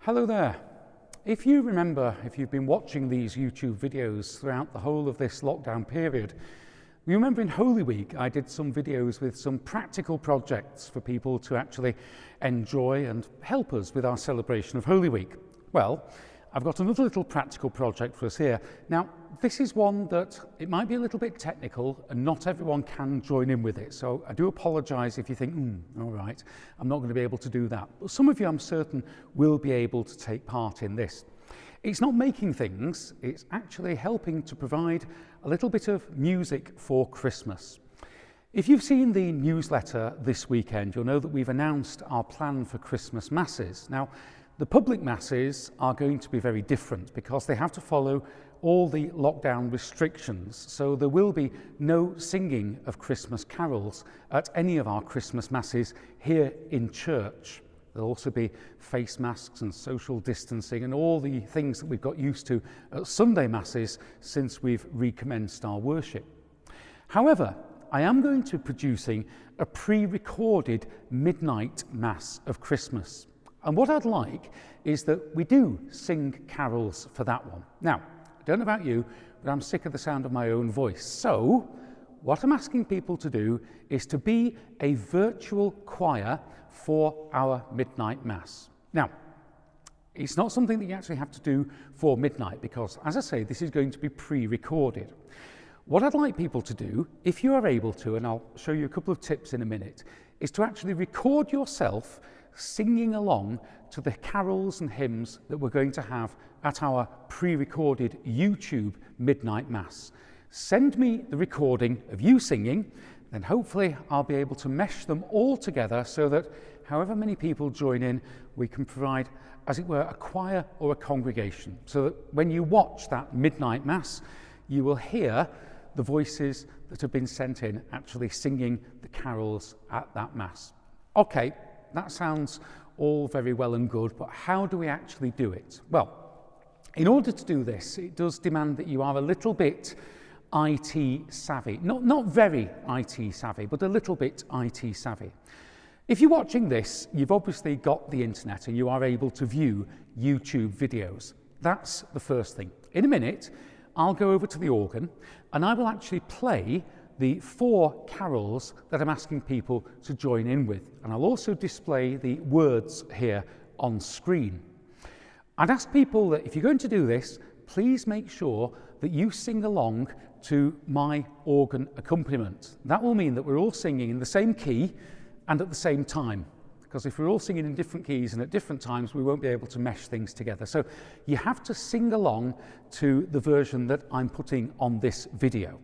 Hello there. If you remember, if you've been watching these YouTube videos throughout the whole of this lockdown period, you remember in Holy Week I did some videos with some practical projects for people to actually enjoy and help us with our celebration of Holy Week. Well, I've got another little practical project for us here. Now, this is one that it might be a little bit technical and not everyone can join in with it. So I do apologise if you think, all right, I'm not going to be able to do that. But some of you, I'm certain, will be able to take part in this. It's not making things, it's actually helping to provide a little bit of music for Christmas. If you've seen the newsletter this weekend, you'll know that we've announced our plan for Christmas masses. Now, the public masses are going to be very different because they have to follow all the lockdown restrictions. So there will be no singing of Christmas carols at any of our Christmas masses here in church. There'll also be face masks and social distancing and all the things that we've got used to at Sunday masses since we've recommenced our worship. However, I am going to be producing a pre-recorded midnight mass of Christmas. And what I'd like is that we do sing carols for that one. Now, I don't know about you, but I'm sick of the sound of my own voice. So, what I'm asking people to do is to be a virtual choir for our midnight mass. Now, it's not something that you actually have to do for midnight because, as I say, this is going to be pre-recorded. What I'd like people to do, if you are able to, and I'll show you a couple of tips in a minute, is to actually record yourself singing along to the carols and hymns that we're going to have at our pre-recorded YouTube midnight mass. Send me the recording of you singing, then hopefully I'll be able to mesh them all together so that however many people join in, we can provide, as it were, a choir or a congregation, so that when you watch that midnight mass, you will hear the voices that have been sent in actually singing the carols at that mass. Okay, that sounds all very well and good, but how do we actually do it? Well, in order to do this, it does demand that you are a little bit IT savvy. Not very IT savvy, but a little bit IT savvy. If you're watching this, you've obviously got the internet and you are able to view YouTube videos. That's the first thing. In a minute, I'll go over to the organ and I will actually play the 4 carols that I'm asking people to join in with. And I'll also display the words here on screen. I'd ask people that if you're going to do this, please make sure that you sing along to my organ accompaniment. That will mean that we're all singing in the same key and at the same time. Because if we're all singing in different keys and at different times, we won't be able to mesh things together. So you have to sing along to the version that I'm putting on this video.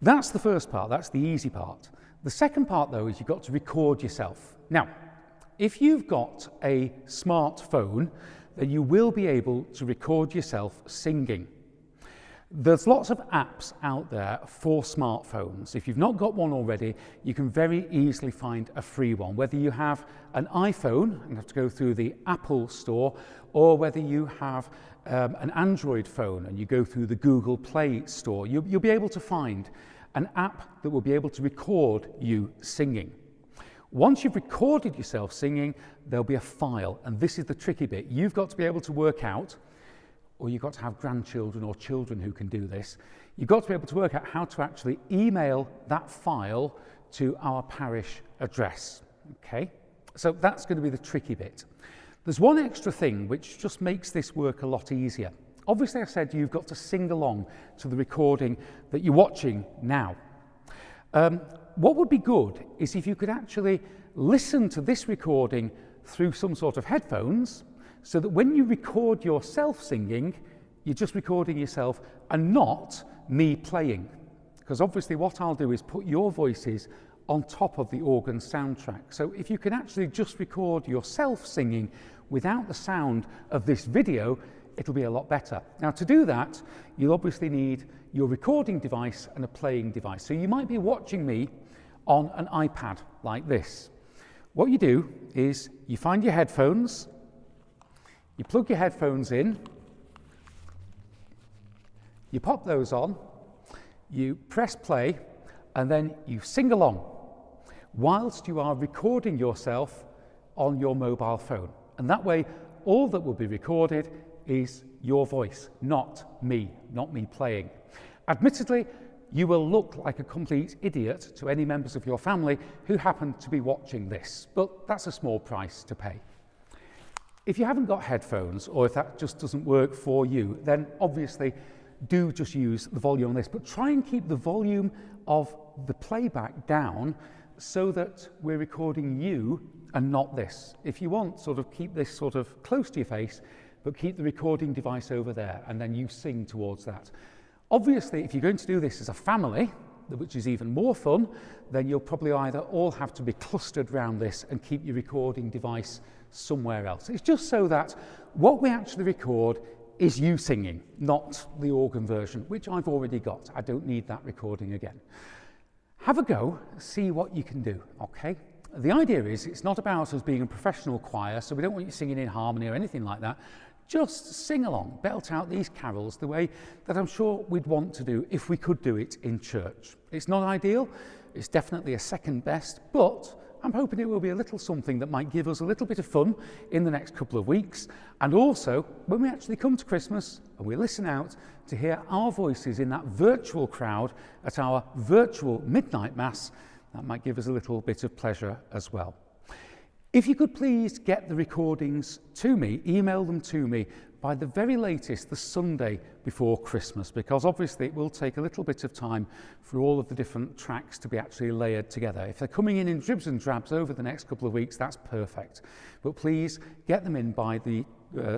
That's the first part, that's the easy part. The second part though is you've got to record yourself. Now, if you've got a smartphone, then you will be able to record yourself singing. There's lots of apps out there for smartphones. If you've not got one already, you can very easily find a free one. Whether you have an iPhone and have to go through the Apple Store, or whether you have an Android phone and you go through the Google Play Store, you'll be able to find an app that will be able to record you singing. Once you've recorded yourself singing, there'll be a file, and this is the tricky bit. You've got to be able to work out, or you've got to have grandchildren or children who can do this, you've got to be able to work out how to actually email that file to our parish address, okay? So that's going to be the tricky bit. There's one extra thing which just makes this work a lot easier. Obviously, I said you've got to sing along to the recording that you're watching now. What would be good is if you could actually listen to this recording through some sort of headphones, so that when you record yourself singing, you're just recording yourself and not me playing. Because obviously what I'll do is put your voices on top of the organ soundtrack. So if you can actually just record yourself singing without the sound of this video, it'll be a lot better. Now, to do that, you'll obviously need your recording device and a playing device. So you might be watching me on an iPad like this. What you do is you find your headphones, you plug your headphones in, you pop those on, you press play, and then you sing along whilst you are recording yourself on your mobile phone. And that way, all that will be recorded is your voice, not me playing. Admittedly, you will look like a complete idiot to any members of your family who happen to be watching this, but that's a small price to pay. If you haven't got headphones, or if that just doesn't work for you, then obviously do just use the volume on this, but try and keep the volume of the playback down so that we're recording you and not this. If you want, sort of keep this sort of close to your face, but keep the recording device over there, and then you sing towards that. Obviously, if you're going to do this as a family, which is even more fun, then you'll probably either all have to be clustered around this and keep your recording device somewhere else. It's just so that what we actually record is you singing, not the organ version, which I've already got. I don't need that recording again. Have a go, see what you can do, okay? The idea is it's not about us being a professional choir, so we don't want you singing in harmony or anything like that. Just sing along, belt out these carols the way that I'm sure we'd want to do if we could do it in church. It's not ideal, it's definitely a second best, but I'm hoping it will be a little something that might give us a little bit of fun in the next couple of weeks. And also, when we actually come to Christmas and we listen out to hear our voices in that virtual crowd at our virtual midnight mass, that might give us a little bit of pleasure as well. If you could please get the recordings to me, email them to me by the very latest, the Sunday before Christmas, because obviously it will take a little bit of time for all of the different tracks to be actually layered together. If they're coming in dribs and drabs over the next couple of weeks, that's perfect. But please get them in by the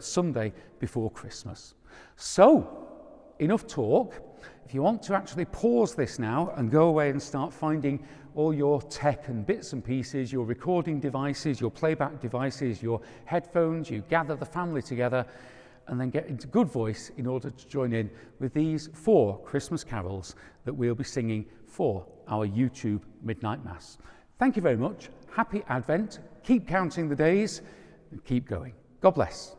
Sunday before Christmas. So, enough talk. If you want to actually pause this now and go away and start finding all your tech and bits and pieces, your recording devices, your playback devices, your headphones, you gather the family together and then get into good voice in order to join in with these 4 Christmas carols that we'll be singing for our YouTube Midnight Mass. Thank you very much. Happy Advent. Keep counting the days and keep going. God bless.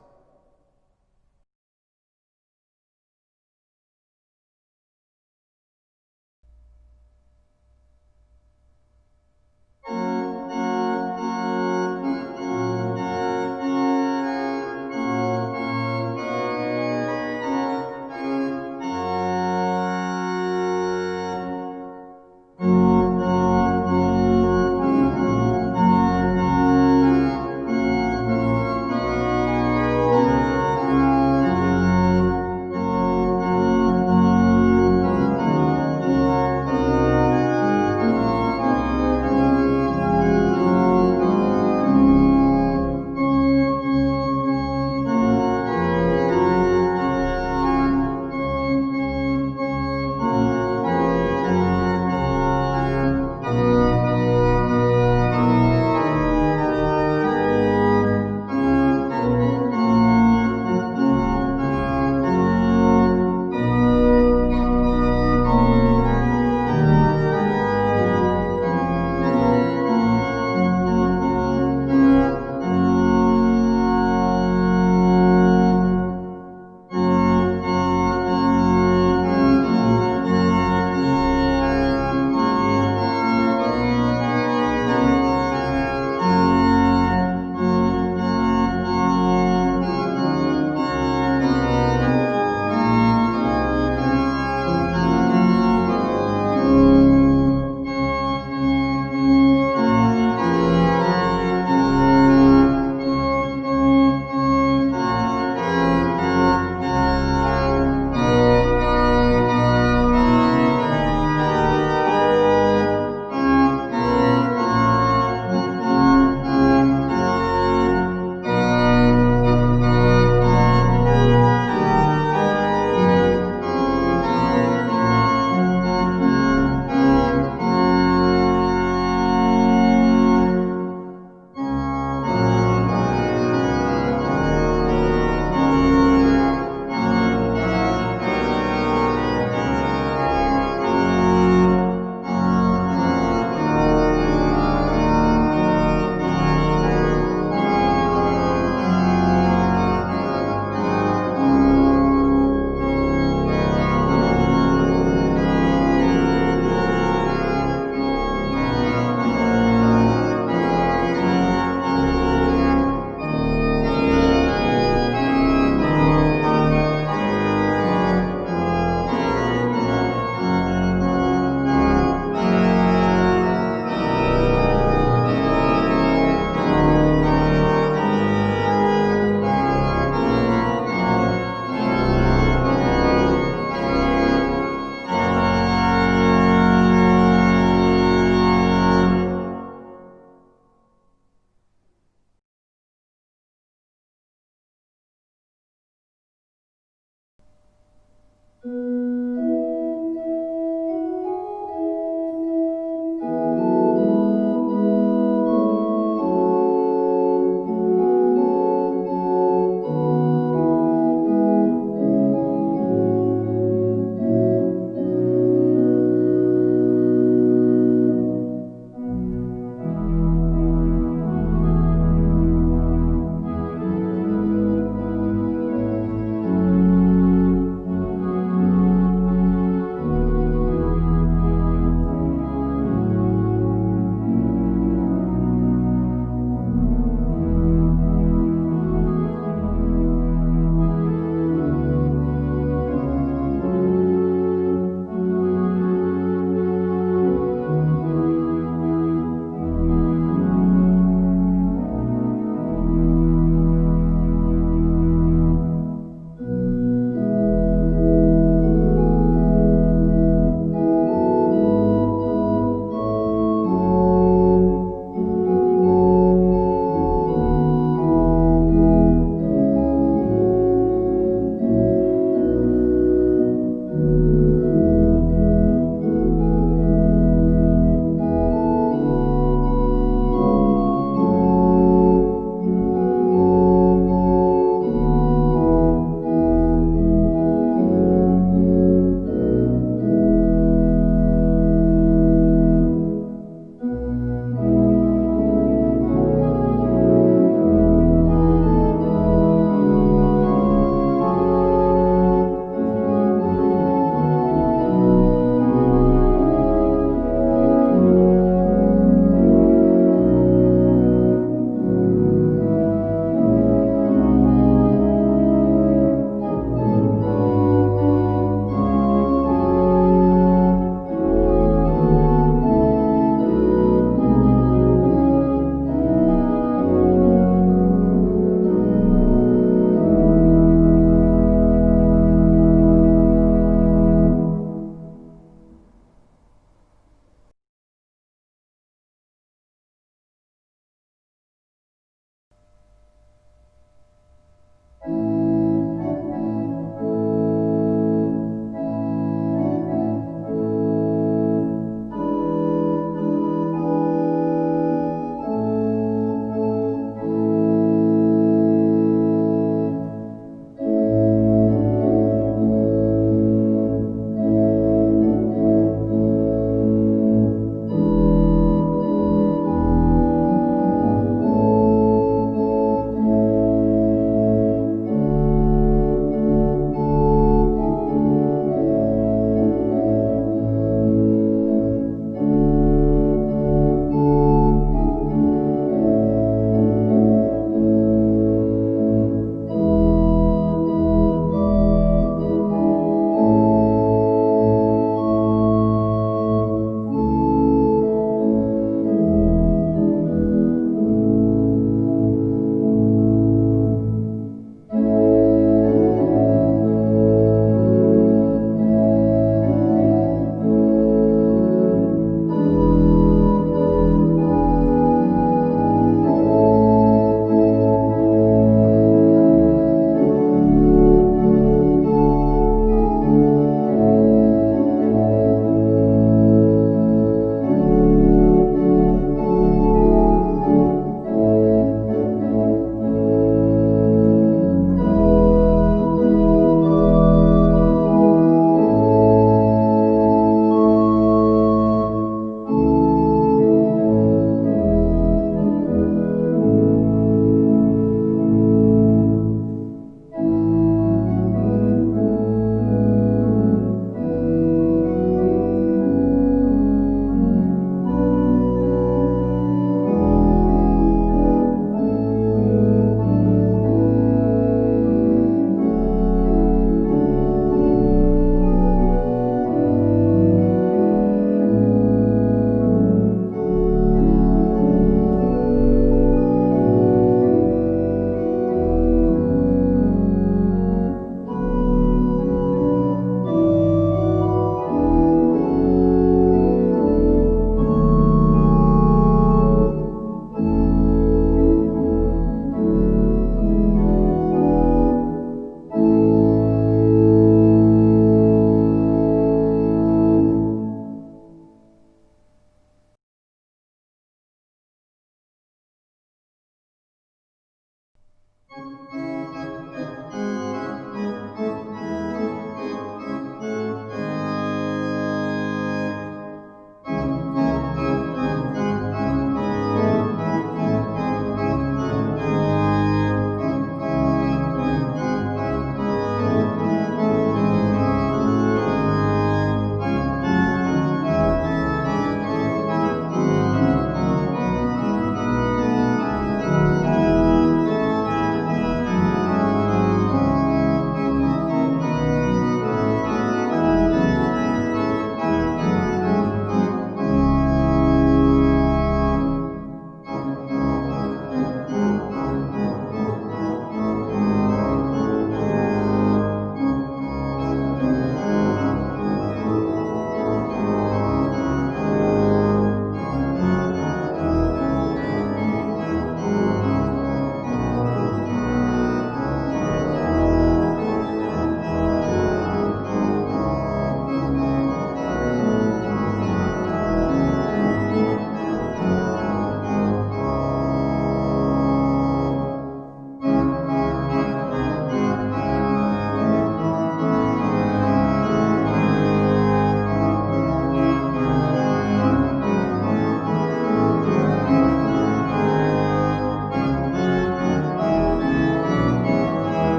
Thank